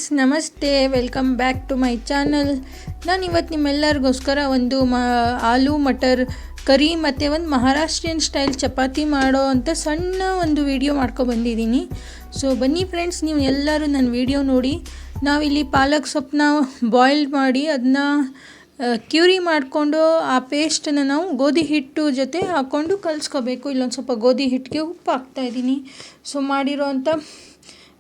Friends, ನಮಸ್ತೆ. Welcome back to my channel. ನಾನು ಇವತ್ತು ನಿಮ್ಮೆಲ್ಲರಿಗೋಸ್ಕರ ಒಂದು ಆಲೂ ಮಟರ್ ಕರಿ ಮತ್ತು ಒಂದು ಮಹಾರಾಷ್ಟ್ರೀಯನ್ ಸ್ಟೈಲ್ ಚಪಾತಿ ಮಾಡೋ ಅಂಥ ಸಣ್ಣ ಒಂದು ವಿಡಿಯೋ ಮಾಡ್ಕೊಬಂದಿದ್ದೀನಿ. ಸೊ ಬನ್ನಿ ಫ್ರೆಂಡ್ಸ್, ನೀವು ಎಲ್ಲರೂ ನನ್ನ ವಿಡಿಯೋ ನೋಡಿ. ನಾವಿಲ್ಲಿ ಪಾಲಕ್ ಸೊಪ್ಪನ್ನ ಬಾಯ್ಲ್ ಮಾಡಿ ಅದನ್ನ ಕ್ಯೂರಿ ಮಾಡಿಕೊಂಡು ಆ ಪೇಸ್ಟನ್ನು ನಾವು ಗೋಧಿ ಹಿಟ್ಟು ಜೊತೆ ಹಾಕ್ಕೊಂಡು ಕಲಿಸ್ಕೋಬೇಕು. ಇಲ್ಲೊಂದು ಸ್ವಲ್ಪ ಗೋಧಿ ಹಿಟ್ಟಿಗೆ ಉಪ್ಪು ಹಾಕ್ತಾಯಿದ್ದೀನಿ. ಸೊ ಮಾಡಿರೋ ಅಂಥ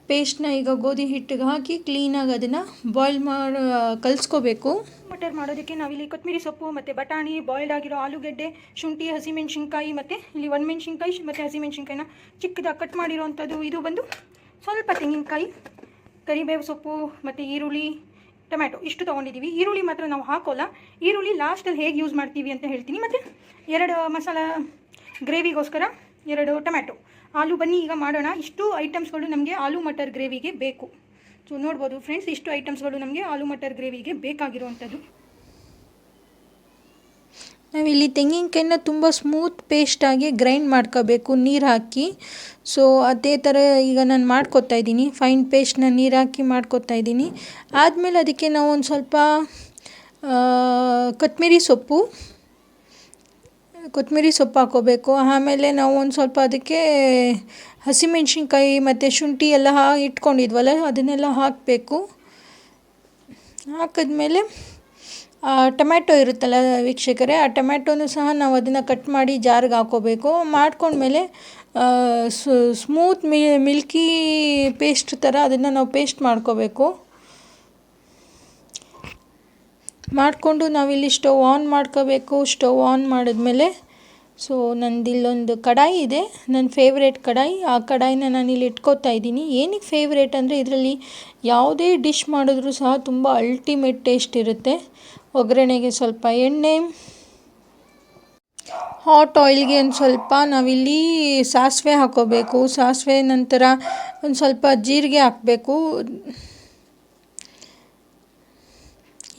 ಪೇಸ್ಟ್ನ ಈಗ ಗೋಧಿ ಹಿಟ್ಟಿಗೆ ಹಾಕಿ ಕ್ಲೀನಾಗಿ ಅದನ್ನು ಬಾಯ್ಲ್ ಮಾಡಿ ಕಲಿಸ್ಕೋಬೇಕು. ಮಟರ್ ಮಾಡೋದಕ್ಕೆ ನಾವಿಲ್ಲಿ ಕೊತ್ತಂಬರಿ ಸೊಪ್ಪು ಮತ್ತು ಬಟಾಣಿ, ಬಾಯ್ಲ್ಡ್ ಆಗಿರೋ ಆಲೂಗೆಡ್ಡೆ, ಶುಂಠಿ, ಹಸಿಮೆಣ್ಸಿನ್ಕಾಯಿ ಮತ್ತು ಇಲ್ಲಿ ಒಣಮೆಣ್ಸಿನ್ಕಾಯಿ ಮತ್ತು ಹಸಿಮೆಣ್ಸಿನ್ಕಾಯಿನ ಚಿಕ್ಕದಾಗಿ ಕಟ್ ಮಾಡಿರೋವಂಥದ್ದು. ಇದು ಬಂದು ಸ್ವಲ್ಪ ತೆಂಗಿನಕಾಯಿ, ಕರಿಬೇವು ಸೊಪ್ಪು ಮತ್ತು ಈರುಳ್ಳಿ, ಟೊಮ್ಯಾಟೊ ಇಷ್ಟು ತೊಗೊಂಡಿದ್ದೀವಿ. ಈರುಳ್ಳಿ ಮಾತ್ರ ನಾವು ಹಾಕೋಲ್ಲ. ಈರುಳ್ಳಿ ಲಾಸ್ಟಲ್ಲಿ ಹೇಗೆ ಯೂಸ್ ಮಾಡ್ತೀವಿ ಅಂತ ಹೇಳ್ತೀನಿ. ಮತ್ತು 2 ಮಸಾಲ ಗ್ರೇವಿಗೋಸ್ಕರ 2 ಟೊಮ್ಯಾಟೊ. ಆಲೂ ಬನ್ನಿ ಈಗ ಮಾಡೋಣ. ಇಷ್ಟು ಐಟಮ್ಸ್ಗಳು ನಮಗೆ ಆಲೂ ಮಟರ್ ಗ್ರೇವಿಗೆ ಬೇಕು. ಸೊ ನೋಡ್ಬೋದು ಫ್ರೆಂಡ್ಸ್, ಇಷ್ಟು ಐಟಮ್ಸ್ಗಳು ನಮಗೆ ಆಲೂ ಮಟರ್ ಗ್ರೇವಿಗೆ ಬೇಕಾಗಿರುವಂಥದ್ದು. ನಾವಿಲ್ಲಿ ತೆಂಗಿನಕಾಯಿನ ತುಂಬ ಸ್ಮೂತ್ ಪೇಸ್ಟಾಗಿ ಗ್ರೈಂಡ್ ಮಾಡ್ಕೋಬೇಕು ನೀರು ಹಾಕಿ. ಸೊ ಅದೇ ಥರ ಈಗ ನಾನು ಮಾಡ್ಕೊತಾ ಇದ್ದೀನಿ. ಫೈನ್ ಪೇಸ್ಟ್ನ ನೀರು ಹಾಕಿ ಮಾಡ್ಕೊತಾ ಇದ್ದೀನಿ. ಆದಮೇಲೆ ಅದಕ್ಕೆ ನಾವು ಒಂದು ಸ್ವಲ್ಪ ಕೊತ್ತಂಬರಿ ಸೊಪ್ಪು ಹಾಕ್ಕೋಬೇಕು. ಆಮೇಲೆ ನಾವು ಒಂದು ಸ್ವಲ್ಪ ಅದಕ್ಕೆ ಹಸಿಮೆಣ್ಸಿನ್ಕಾಯಿ ಮತ್ತು ಶುಂಠಿ ಎಲ್ಲ ಇಟ್ಕೊಂಡಿದ್ವಲ್ಲ ಅದನ್ನೆಲ್ಲ ಹಾಕಬೇಕು. ಹಾಕಿದ್ಮೇಲೆ ಟೊಮ್ಯಾಟೊ ಇರುತ್ತಲ್ಲ ವೀಕ್ಷಕರೇ, ಆ ಟೊಮ್ಯಾಟೊನೂ ಸಹ ನಾವು ಅದನ್ನು ಕಟ್ ಮಾಡಿ ಜಾರ್ಗೆ ಹಾಕ್ಕೋಬೇಕು. ಮಾಡ್ಕೊಂಡ್ಮೇಲೆ ಸ್ಮೂತ್ ಮಿಲ್ಕಿ ಪೇಸ್ಟ್ ಥರ ಅದನ್ನು ನಾವು ಪೇಸ್ಟ್ ಮಾಡ್ಕೋಬೇಕು. ಮಾಡಿಕೊಂಡು ನಾವಿಲ್ಲಿ ಸ್ಟವ್ ಆನ್ ಮಾಡ್ಕೋಬೇಕು. ಸ್ಟವ್ ಆನ್ ಮಾಡಿದ್ಮೇಲೆ ನಂದಿಲ್ಲೊಂದು ಕಡಾಯಿ ಇದೆ, ನನ್ನ ಫೇವ್ರೇಟ್ ಕಡಾಯಿ. ಆ ಕಡಾಯಿನ ನಾನಿಲ್ಲಿ ಇಟ್ಕೋತಾ ಇದ್ದೀನಿ. ಏನಕ್ಕೆ ಫೇವ್ರೇಟ್ ಅಂದರೆ ಇದರಲ್ಲಿ ಯಾವುದೇ ಡಿಶ್ ಮಾಡಿದ್ರೂ ಸಹ ತುಂಬ ಅಲ್ಟಿಮೇಟ್ ಟೇಸ್ಟ್ ಇರುತ್ತೆ. ಒಗ್ಗರಣೆಗೆ ಸ್ವಲ್ಪ ಎಣ್ಣೆ, ಹಾಟ್ ಆಯಿಲ್ಗೆ ಒಂದು ಸ್ವಲ್ಪ ನಾವಿಲ್ಲಿ ಸಾಸಿವೆ ಹಾಕ್ಕೋಬೇಕು. ಸಾಸಿವೆ ನಂತರ ಒಂದು ಸ್ವಲ್ಪ ಜೀರಿಗೆ ಹಾಕಬೇಕು.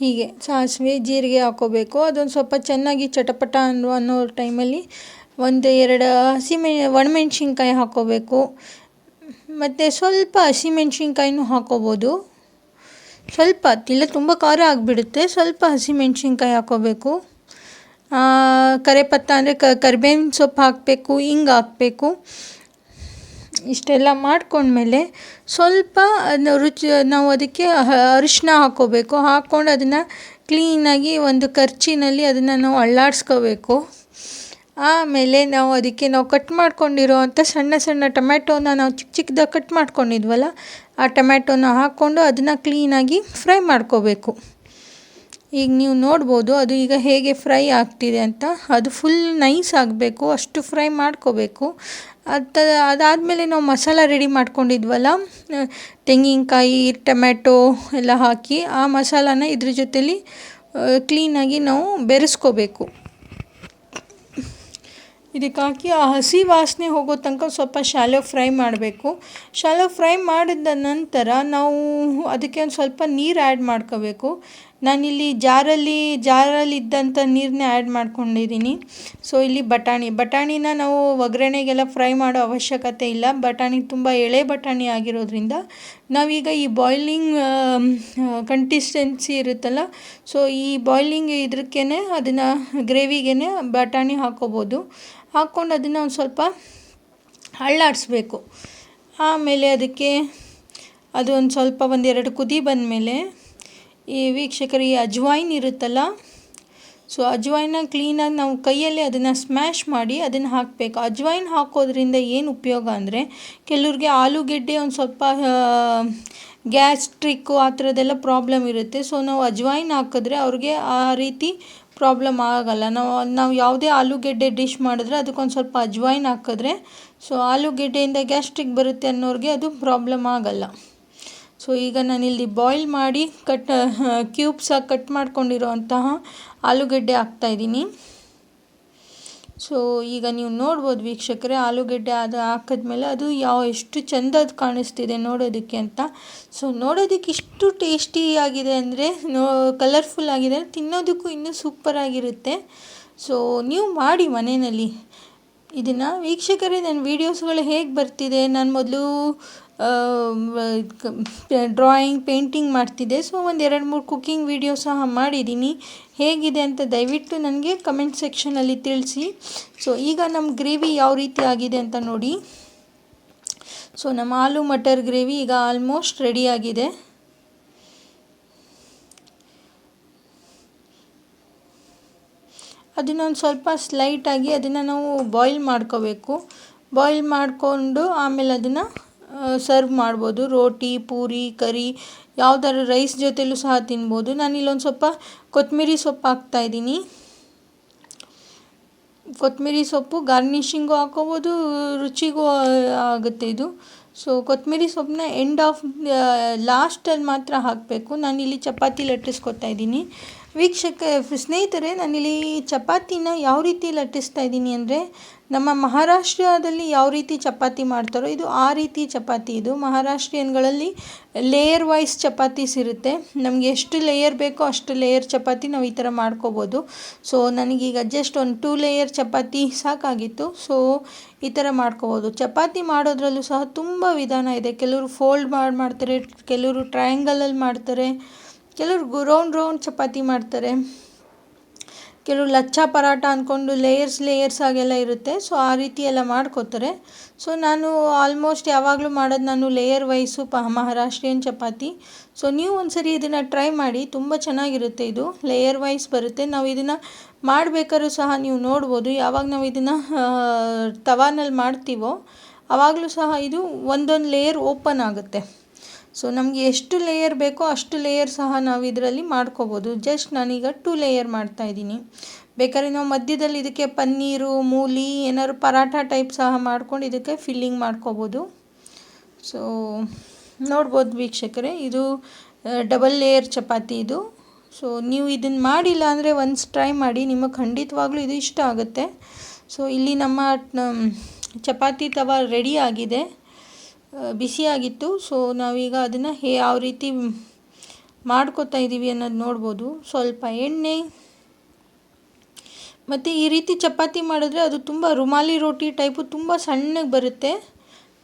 ಹೀಗೆ ಸಾಸಿವೆ ಜೀರಿಗೆ ಹಾಕ್ಕೋಬೇಕು. ಅದೊಂದು ಸ್ವಲ್ಪ ಚೆನ್ನಾಗಿ ಚಟಪಟ ಅನ್ನೋ ಟೈಮಲ್ಲಿ 1-2 ಒಣಮೆಣ್ಸಿನ್ಕಾಯಿ ಹಾಕ್ಕೋಬೇಕು. ಮತ್ತು ಸ್ವಲ್ಪ ಹಸಿಮೆಣ್ಸಿನ್ಕಾಯಿನೂ ಹಾಕ್ಕೋಬೋದು. ಸ್ವಲ್ಪ ಇಲ್ಲ, ತುಂಬ ಖಾರ ಆಗಿಬಿಡುತ್ತೆ. ಸ್ವಲ್ಪ ಹಸಿಮೆಣ್ಸಿನ್ಕಾಯಿ ಹಾಕ್ಕೋಬೇಕು. ಕರಿಪತ್ತ ಅಂದರೆ ಕರಿಬೇವಿನ ಸೊಪ್ಪು ಹಾಕಬೇಕು, ಹಿಂಗೆ ಹಾಕಬೇಕು. ಇಷ್ಟೆಲ್ಲ ಮಾಡ್ಕೊಂಡ್ಮೇಲೆ ಸ್ವಲ್ಪ ನಾವು ಅದಕ್ಕೆ ಅರಿಶಿನ ಹಾಕ್ಕೋಬೇಕು. ಹಾಕ್ಕೊಂಡು ಅದನ್ನು ಕ್ಲೀನಾಗಿ ಒಂದು ಕರ್ಚಿನಲ್ಲಿ ಅದನ್ನು ನಾವು ಅಳ್ಳಾಡಿಸ್ಕೋಬೇಕು. ಆಮೇಲೆ ನಾವು ಅದಕ್ಕೆ ಕಟ್ ಮಾಡ್ಕೊಂಡಿರೋ ಅಂಥ ಸಣ್ಣ ಟೊಮ್ಯಾಟೋನ ನಾವು ಚಿಕ್ಕದಾಗಿ ಕಟ್ ಮಾಡ್ಕೊಂಡಿದ್ವಲ್ಲ, ಆ ಟೊಮ್ಯಾಟೋನ ಹಾಕ್ಕೊಂಡು ಅದನ್ನು ಕ್ಲೀನಾಗಿ ಫ್ರೈ ಮಾಡ್ಕೋಬೇಕು. ಈಗ ನೀವು ನೋಡ್ಬೋದು ಅದು ಈಗ ಹೇಗೆ ಫ್ರೈ ಆಗ್ತಿದೆ ಅಂತ. ಅದು ಫುಲ್ ನೈಸ್ ಆಗಬೇಕು, ಅಷ್ಟು ಫ್ರೈ ಮಾಡ್ಕೋಬೇಕು. ಅದಾದಮೇಲೆ ನಾವು ಮಸಾಲ ರೆಡಿ ಮಾಡ್ಕೊಂಡಿದ್ವಲ್ಲ, ತೆಂಗಿನಕಾಯಿ, ಟೊಮ್ಯಾಟೊ ಎಲ್ಲ ಹಾಕಿ ಆ ಮಸಾಲಾನ ಇದ್ರ ಜೊತೆಲಿ ಕ್ಲೀನಾಗಿ ನಾವು ಬೆರೆಸ್ಕೋಬೇಕು. ಇದಕ್ಕೆ ಹಾಕಿ ಆ ಹಸಿ ವಾಸನೆ ಹೋಗೋ ತನಕ ಸ್ವಲ್ಪ ಶಾಲೋ ಫ್ರೈ ಮಾಡಬೇಕು. ಶಾಲೋ ಫ್ರೈ ಮಾಡಿದ ನಂತರ ನಾವು ಅದಕ್ಕೆ ಒಂದು ಸ್ವಲ್ಪ ನೀರು ಆ್ಯಡ್ ಮಾಡ್ಕೋಬೇಕು. ನಾನಿಲ್ಲಿ ಜಾರಲ್ಲಿ ಇದ್ದಂಥ ನೀರನ್ನೇ ಆ್ಯಡ್ ಮಾಡ್ಕೊಂಡಿದ್ದೀನಿ. ಸೊ ಇಲ್ಲಿ ಬಟಾಣಿನ ನಾವು ಒಗ್ಗರಣೆಗೆಲ್ಲ ಫ್ರೈ ಮಾಡೋ ಅವಶ್ಯಕತೆ ಇಲ್ಲ. ಬಟಾಣಿ ತುಂಬ ಎಳೆ ಬಟಾಣಿ ಆಗಿರೋದ್ರಿಂದ ನಾವೀಗ ಈ ಬಾಯ್ಲಿಂಗ್ ಕನ್ಸಿಸ್ಟೆನ್ಸಿ ಇರುತ್ತಲ್ಲ, ಸೊ ಈ ಬಾಯ್ಲಿಂಗ್ ಇದಕ್ಕೇ ಅದನ್ನು ಗ್ರೇವಿಗೇ ಬಟಾಣಿ ಹಾಕ್ಕೋಬೋದು. ಹಾಕ್ಕೊಂಡು ಅದನ್ನು ಒಂದು ಸ್ವಲ್ಪ ಅಳ್ಳಾಡಿಸ್ಬೇಕು. ಆಮೇಲೆ ಅದಕ್ಕೆ ಅದು ಒಂದು ಸ್ವಲ್ಪ 1-2 ಕುದಿ ಬಂದಮೇಲೆ ಈ ವೀಕ್ಷಕರು ಈ ಅಜ್ವೈನ್ ಇರುತ್ತಲ್ಲ, ಸೊ ಅಜ್ವೈನ ಕ್ಲೀನಾಗಿ ನಾವು ಕೈಯಲ್ಲೇ ಅದನ್ನು ಸ್ಮ್ಯಾಶ್ ಮಾಡಿ ಅದನ್ನು ಹಾಕಬೇಕು. ಅಜ್ವೈನ್ ಹಾಕೋದ್ರಿಂದ ಏನು ಉಪಯೋಗ ಅಂದರೆ, ಕೆಲವ್ರಿಗೆ ಆಲೂಗೆಡ್ಡೆ ಒಂದು ಸ್ವಲ್ಪ ಗ್ಯಾಸ್ಟ್ರಿಕ್ಕು ಆ ಥರದ್ದೆಲ್ಲ ಪ್ರಾಬ್ಲಮ್ ಇರುತ್ತೆ. ಸೊ ನಾವು ಅಜ್ವೈನ್ ಹಾಕಿದ್ರೆ ಅವ್ರಿಗೆ ಆ ರೀತಿ ಪ್ರಾಬ್ಲಮ್ ಆಗೋಲ್ಲ. ನಾವು ಯಾವುದೇ ಆಲೂಗೆಡ್ಡೆ ಡಿಶ್ ಮಾಡಿದ್ರೆ ಅದಕ್ಕೊಂದು ಸ್ವಲ್ಪ ಅಜ್ವೈನ್ ಹಾಕಿದ್ರೆ ಸೊ ಆಲೂಗೆಡ್ಡೆಯಿಂದ ಗ್ಯಾಸ್ಟ್ರಿಕ್ ಬರುತ್ತೆ ಅನ್ನೋರಿಗೆ ಅದು ಪ್ರಾಬ್ಲಮ್ ಆಗೋಲ್ಲ. ಸೊ ಈಗ ನಾನಿಲ್ಲಿ ಬಾಯ್ಲ್ ಮಾಡಿ ಕ್ಯೂಬ್ಸಾಗಿ ಕಟ್ ಮಾಡ್ಕೊಂಡಿರೋ ಅಂತಹ ಆಲೂಗೆಡ್ಡೆ ಹಾಕ್ತಾಯಿದ್ದೀನಿ. ಸೊ ಈಗ ನೀವು ನೋಡ್ಬೋದು ವೀಕ್ಷಕರೇ, ಆಲೂಗೆಡ್ಡೆ ಅದು ಹಾಕಿದ್ಮೇಲೆ ಅದು ಎಷ್ಟು ಚೆಂದ ಕಾಣಿಸ್ತಿದೆ ನೋಡೋದಕ್ಕೆ ಅಂತ. ಸೊ ನೋಡೋದಕ್ಕೆ ಇಷ್ಟು ಟೇಸ್ಟಿಯಾಗಿದೆ ಅಂದರೆ, ಕಲರ್ಫುಲ್ ಆಗಿದೆ, ತಿನ್ನೋದಕ್ಕೂ ಇನ್ನೂ ಸೂಪರಾಗಿರುತ್ತೆ. ಸೊ ನೀವು ಮಾಡಿ ಮನೆಯಲ್ಲಿ. ಇದನ್ನು ವೀಕ್ಷಕರೇ, ನನ್ನ ವೀಡಿಯೋಸ್ಗಳು ಹೇಗೆ ಬರ್ತಿದೆ, ನಾನು ಮೊದಲು ಡ್ರಾಯಿಂಗ್ ಪೇಂಟಿಂಗ್ ಮಾಡ್ತಿದ್ದೆ. ಸೊ ಒಂದು 2-3 ಕುಕ್ಕಿಂಗ್ ವೀಡಿಯೋ ಸಹ ಮಾಡಿದ್ದೀನಿ. ಹೇಗಿದೆ ಅಂತ ದಯವಿಟ್ಟು ನನಗೆ ಕಮೆಂಟ್ ಸೆಕ್ಷನಲ್ಲಿ ತಿಳಿಸಿ. ಸೊ ಈಗ ನಮ್ಮ ಗ್ರೇವಿ ಯಾವ ರೀತಿ ಆಗಿದೆ ಅಂತ ನೋಡಿ. ಸೊ ನಮ್ಮ ಆಲೂ ಮಟರ್ ಗ್ರೇವಿ ಈಗ ಆಲ್ಮೋಸ್ಟ್ ರೆಡಿ ಆಗಿದೆ. ಅದನ್ನು ಒಂದು ಸ್ವಲ್ಪ ಸ್ಲೈಟಾಗಿ ಅದನ್ನು ನಾವು ಬಾಯ್ಲ್ ಮಾಡ್ಕೋಬೇಕು. ಬಾಯ್ಲ್ ಮಾಡಿಕೊಂಡು ಆಮೇಲೆ ಅದನ್ನು ಸರ್ವ್ ಮಾಡ್ಬೋದು. ರೋಟಿ, ಪೂರಿ, ಕರಿ ಯಾವುದಾದ್ರು ರೈಸ್ ಜೊತೆಲೂ ಸಹ ತಿನ್ಬೋದು. ನಾನಿಲ್ಲೊಂದು ಸ್ವಲ್ಪ ಕೊತ್ತಂಬರಿ ಸೊಪ್ಪು ಹಾಕ್ತಾಯಿದ್ದೀನಿ. ಕೊತ್ತಂಬರಿ ಸೊಪ್ಪು ಗಾರ್ನಿಷಿಂಗು ಹಾಕೋಬೋದು, ರುಚಿಗೂ ಆಗುತ್ತೆ ಇದು. ಸೊ ಕೊತ್ತಂಬರಿ ಸೊಪ್ಪನ್ನ ಲಾಸ್ಟಲ್ಲಿ ಮಾತ್ರ ಹಾಕಬೇಕು. ನಾನಿಲ್ಲಿ ಚಪಾತಿ ಲಟ್ಟಿಸ್ಕೊತಾ ಇದ್ದೀನಿ. ಸ್ನೇಹಿತರೆ, ನಾನಿಲ್ಲಿ ಚಪಾತಿನ ಯಾವ ರೀತಿ ಲಟ್ಟಿಸ್ತಾ ಇದ್ದೀನಿ ಅಂದರೆ, ನಮ್ಮ ಮಹಾರಾಷ್ಟ್ರದಲ್ಲಿ ಯಾವ ರೀತಿ ಚಪಾತಿ ಮಾಡ್ತಾರೋ ಇದು ಆ ರೀತಿ ಚಪಾತಿ. ಇದು ಮಹಾರಾಷ್ಟ್ರೀಯನ್ಗಳಲ್ಲಿ ಲೇಯರ್ ವೈಸ್ ಚಪಾತೀಸ್ ಇರುತ್ತೆ. ನಮಗೆ ಎಷ್ಟು ಲೇಯರ್ ಬೇಕೋ ಅಷ್ಟು ಲೇಯರ್ ಚಪಾತಿ ನಾವು ಈ ಥರ ಮಾಡ್ಕೋಬೋದು. ಸೊ ನನಗೀಗ ಜಸ್ಟ್ ಒಂದು 2 ಲೇಯರ್ ಚಪಾತಿ ಸಾಕಾಗಿತ್ತು. ಸೊ ಈ ಥರ ಮಾಡ್ಕೋಬೋದು. ಚಪಾತಿ ಮಾಡೋದ್ರಲ್ಲೂ ಸಹ ತುಂಬ ವಿಧಾನ ಇದೆ. ಕೆಲವರು ಫೋಲ್ಡ್ ಮಾಡ್ತಾರೆ, ಕೆಲವರು ಟ್ರಯಾಂಗಲಲ್ಲಿ ಮಾಡ್ತಾರೆ, ಕೆಲವರು ರೌಂಡ್ ಚಪಾತಿ ಮಾಡ್ತಾರೆ, ಕೆಲವರು ಲಚ್ಚಾ ಪರಾಟ ಅಂದ್ಕೊಂಡು ಲೇಯರ್ಸ್ ಆಗೆಲ್ಲ ಇರುತ್ತೆ. ಸೊ ಆ ರೀತಿ ಎಲ್ಲ ಮಾಡ್ಕೋತಾರೆ. ಸೊ ನಾನು ಆಲ್ಮೋಸ್ಟ್ ಯಾವಾಗಲೂ ಮಾಡೋದು ನಾನು layer wise Maharashtrian chapati. So ನೀವು ಒಂದ್ಸರಿ ಇದನ್ನು ಟ್ರೈ ಮಾಡಿ, ತುಂಬ ಚೆನ್ನಾಗಿರುತ್ತೆ. ಇದು ಲೇಯರ್ ವೈಸ್ ಬರುತ್ತೆ. ನಾವು ಇದನ್ನು ಮಾಡಬೇಕಾದ್ರೂ ಸಹ ನೀವು ನೋಡ್ಬೋದು, ಯಾವಾಗ ನಾವು ಇದನ್ನು ತವಾನಲ್ಲಿ ಮಾಡ್ತೀವೋ ಆವಾಗಲೂ ಸಹ ಇದು ಒಂದೊಂದು ಲೇಯರ್ ಓಪನ್ ಆಗುತ್ತೆ. ಸೊ ನಮಗೆ ಎಷ್ಟು ಲೇಯರ್ ಬೇಕೋ ಅಷ್ಟು ಲೇಯರ್ ಸಹ ನಾವು ಇದರಲ್ಲಿ ಮಾಡ್ಕೋಬೋದು. ಜಸ್ಟ್ ನಾನೀಗ 2 ಲೇಯರ್ ಮಾಡ್ತಾಯಿದ್ದೀನಿ. ಬೇಕಾದ್ರೆ ನಾವು ಮಧ್ಯದಲ್ಲಿ ಇದಕ್ಕೆ ಪನ್ನೀರು, ಮೂಲಿ ಏನಾದ್ರು ಪರಾಠ ಟೈಪ್ ಸಹ ಮಾಡ್ಕೊಂಡು ಇದಕ್ಕೆ ಫಿಲ್ಲಿಂಗ್ ಮಾಡ್ಕೋಬೋದು. ಸೊ ನೋಡ್ಬೋದು ವೀಕ್ಷಕರೇ, ಇದು ಡಬಲ್ ಲೇಯರ್ ಚಪಾತಿ ಇದು. ಸೊ ನೀವು ಇದನ್ನು ಮಾಡಿಲ್ಲ ಅಂದರೆ ಒನ್ಸ್ ಟ್ರೈ ಮಾಡಿ, ನಿಮಗೆ ಖಂಡಿತವಾಗ್ಲೂ ಇದು ಇಷ್ಟ ಆಗುತ್ತೆ. ಸೊ ಇಲ್ಲಿ ನಮ್ಮ ಚಪಾತಿ ತವ ರೆಡಿ ಆಗಿದೆ, ಬಿಸಿಯಾಗಿತ್ತು. ಸೊ ನಾವೀಗ ಅದನ್ನು ಯಾವ ರೀತಿ ಮಾಡ್ಕೋತಾ ಇದ್ದೀವಿ ಅನ್ನೋದು ನೋಡ್ಬೋದು. ಸ್ವಲ್ಪ ಎಣ್ಣೆ ಮತ್ತು ಈ ರೀತಿ ಚಪಾತಿ ಮಾಡಿದ್ರೆ ಅದು ತುಂಬ ರುಮಾಲಿ ರೋಟಿ ಟೈಪು ತುಂಬ ಸಣ್ಣಗೆ ಬರುತ್ತೆ,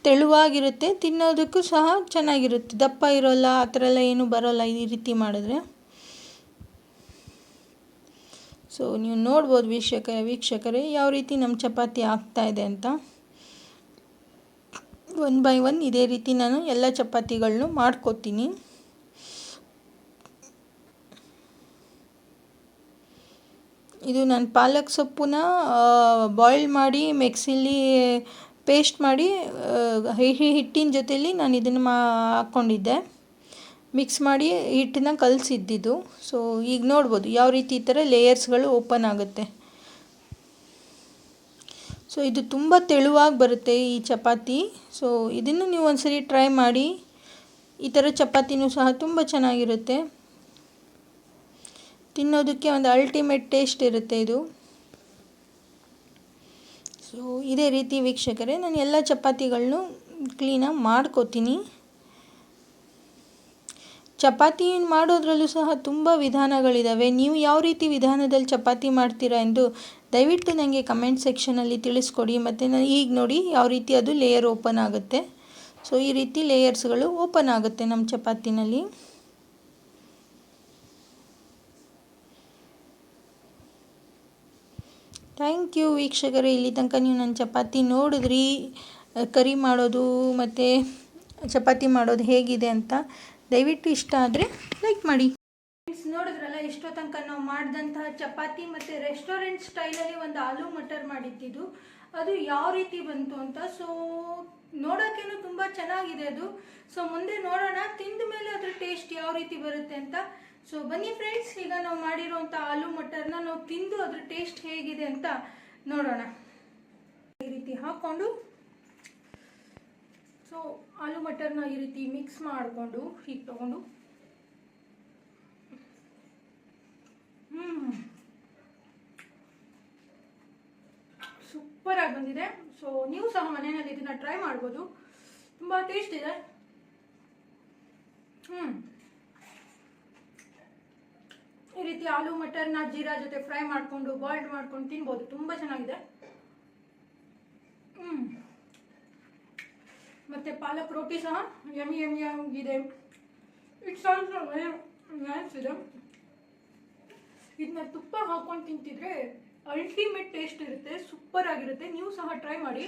ತೆಳುವಾಗಿರುತ್ತೆ, ತಿನ್ನೋದಕ್ಕೂ ಸಹ ಚೆನ್ನಾಗಿರುತ್ತೆ. ದಪ್ಪ ಇರೋಲ್ಲ, ಆ ಥರ ಎಲ್ಲ ಏನೂ ಬರೋಲ್ಲ ಈ ರೀತಿ ಮಾಡಿದ್ರೆ. ಸೊ ನೀವು ನೋಡ್ಬೋದು ವೀಕ್ಷಕರೇ ಯಾವ ರೀತಿ ನಮ್ಮ ಚಪಾತಿ ಆಗ್ತಾಯಿದೆ ಅಂತ. 1 by 1 ಇದೇ ರೀತಿ ನಾನು ಎಲ್ಲ ಚಪಾತಿಗಳನ್ನೂ ಮಾಡ್ಕೋತೀನಿ. ಇದು ನಾನು ಪಾಲಕ್ ಸೊಪ್ಪನ್ನ ಬಾಯ್ಲ್ ಮಾಡಿ ಮಿಕ್ಸಿಲಿ ಪೇಸ್ಟ್ ಮಾಡಿ ಹಿಟ್ಟಿನ ಜೊತೆಲಿ ನಾನು ಇದನ್ನು ಹಾಕ್ಕೊಂಡಿದ್ದೆ. ಮಿಕ್ಸ್ ಮಾಡಿ ಹಿಟ್ಟನ್ನ ಕಲಸಿದ್ದಿದ್ದು. ಸೊ ಈಗ ನೋಡ್ಬೋದು ಯಾವ ರೀತಿ ಈ ಥರ ಲೇಯರ್ಸ್ಗಳು ಓಪನ್ ಆಗುತ್ತೆ. ಸೊ ಇದು ತುಂಬ ತೆಳುವಾಗಿ ಬರುತ್ತೆ ಈ ಚಪಾತಿ. ಸೊ ಇದನ್ನು ನೀವು ಒಂದ್ಸರಿ ಟ್ರೈ ಮಾಡಿ. ಈ ಥರ ಚಪಾತಿನೂ ಸಹ ತುಂಬ ಚೆನ್ನಾಗಿರುತ್ತೆ, ತಿನ್ನೋದಕ್ಕೆ ಒಂದು ಅಲ್ಟಿಮೇಟ್ ಟೇಸ್ಟ್ ಇರುತ್ತೆ ಇದು. ಸೊ ಇದೇ ರೀತಿ ವೀಕ್ಷಕರೇ ನಾನು ಎಲ್ಲ ಚಪಾತಿಗಳನ್ನೂ ಕ್ಲೀನಾಗಿ ಮಾಡ್ಕೋತೀನಿ. ಚಪಾತಿ ಮಾಡೋದ್ರಲ್ಲೂ ಸಹ ತುಂಬ ವಿಧಾನಗಳಿದ್ದಾವೆ. ನೀವು ಯಾವ ರೀತಿ ವಿಧಾನದಲ್ಲಿ ಚಪಾತಿ ಮಾಡ್ತೀರಾ ಎಂದು ದಯವಿಟ್ಟು ನನಗೆ ಕಮೆಂಟ್ ಸೆಕ್ಷನಲ್ಲಿ ತಿಳಿಸ್ಕೊಡಿ. ಮತ್ತು ನಾನು ಈಗ ನೋಡಿ ಯಾವ ರೀತಿ ಅದು ಲೇಯರ್ ಓಪನ್ ಆಗುತ್ತೆ. ಸೊ ಈ ರೀತಿ ಲೇಯರ್ಸ್ಗಳು ಓಪನ್ ಆಗುತ್ತೆ ನಮ್ಮ ಚಪಾತಿನಲ್ಲಿ. ಥ್ಯಾಂಕ್ ಯು ವೀಕ್ಷಕರೇ, ಇಲ್ಲಿ ತನಕ ನೀವು ನನ್ನ ಚಪಾತಿ ನೋಡಿದ್ರಿ, ಕರಿ ಮಾಡೋದು ಮತ್ತು ಚಪಾತಿ ಮಾಡೋದು ಹೇಗಿದೆ ಅಂತ. ದಯವಿಟ್ಟು ಇಷ್ಟ ಆದರೆ ಲೈಕ್ ಮಾಡಿ. ನೋಡಿದ್ರಲ್ಲ, ಇಷ್ಟೋ ತನಕ ನಾವು ಮಾಡಿದಂತಹ ಚಪಾತಿ ಮತ್ತು ರೆಸ್ಟೋರೆಂಟ್ ಸ್ಟೈಲಲ್ಲಿ ಒಂದು ಆಲೂ ಮಟರ್ ಮಾಡಿದ್ದಿದ್ದು ಅದು ಯಾವ ರೀತಿ ಬಂತು ಅಂತ. ಸೊ ನೋಡೋಕ್ಕೇನು ತುಂಬ ಚೆನ್ನಾಗಿದೆ ಅದು. ಸೊ ಮುಂದೆ ನೋಡೋಣ ತಿಂದ ಮೇಲೆ ಅದ್ರ ಟೇಸ್ಟ್ ಯಾವ ರೀತಿ ಬರುತ್ತೆ ಅಂತ. ಸೊ ಬನ್ನಿ ಫ್ರೆಂಡ್ಸ್, ಈಗ ನಾವು ಮಾಡಿರೋಂಥ ಆಲೂ ಮಟರ್ನ ನಾವು ತಿಂದು ಅದ್ರ ಟೇಸ್ಟ್ ಹೇಗಿದೆ ಅಂತ ನೋಡೋಣ. ಈ ರೀತಿ ಹಾಕ್ಕೊಂಡು ಸೊ ಆಲೂ ಮಟರ್ನ ಈ ರೀತಿ ಮಿಕ್ಸ್ ಮಾಡಿಕೊಂಡು ಹೀಗೆ ತೊಗೊಂಡು ಸೂಪರಾಗಿ ಬಂದಿದೆ. ಸೊ ನೀವು ಸಹ ಮನೆಯಲ್ಲಿ ಇದನ್ನು ಟ್ರೈ ಮಾಡ್ಬೋದು, ತುಂಬ ಟೇಸ್ಟ್ ಇದೆ. ಈ ರೀತಿ ಆಲೂ ಮಟರ್ನ ಜೀರಾ ಜೊತೆ ಫ್ರೈ ಮಾಡಿಕೊಂಡು ಬಾಯ್ಲ್ಡ್ ಮಾಡ್ಕೊಂಡು ತಿನ್ಬೋದು, ತುಂಬ ಚೆನ್ನಾಗಿದೆ. ಮತ್ತು ಪಾಲಕ್ ರೋಟಿ ಸಹ ಯಮ್ಮಿ ಯಮ್ಮಿ ಆಗಿದೆ. ಇಟ್ಸ್ ಆಲ್ಸೋ ನೈಸ್ ಇದೆ. ಇದನ್ನ ತುಪ್ಪ ಹಾಕೊಂಡು ತಿಂತಿದ್ರೆ ಅಲ್ಟಿಮೇಟ್ ಟೇಸ್ಟ್ ಇರುತ್ತೆ, ಸೂಪರ್ ಆಗಿರುತ್ತೆ. ನೀವು ಸಹ ಟ್ರೈ ಮಾಡಿ.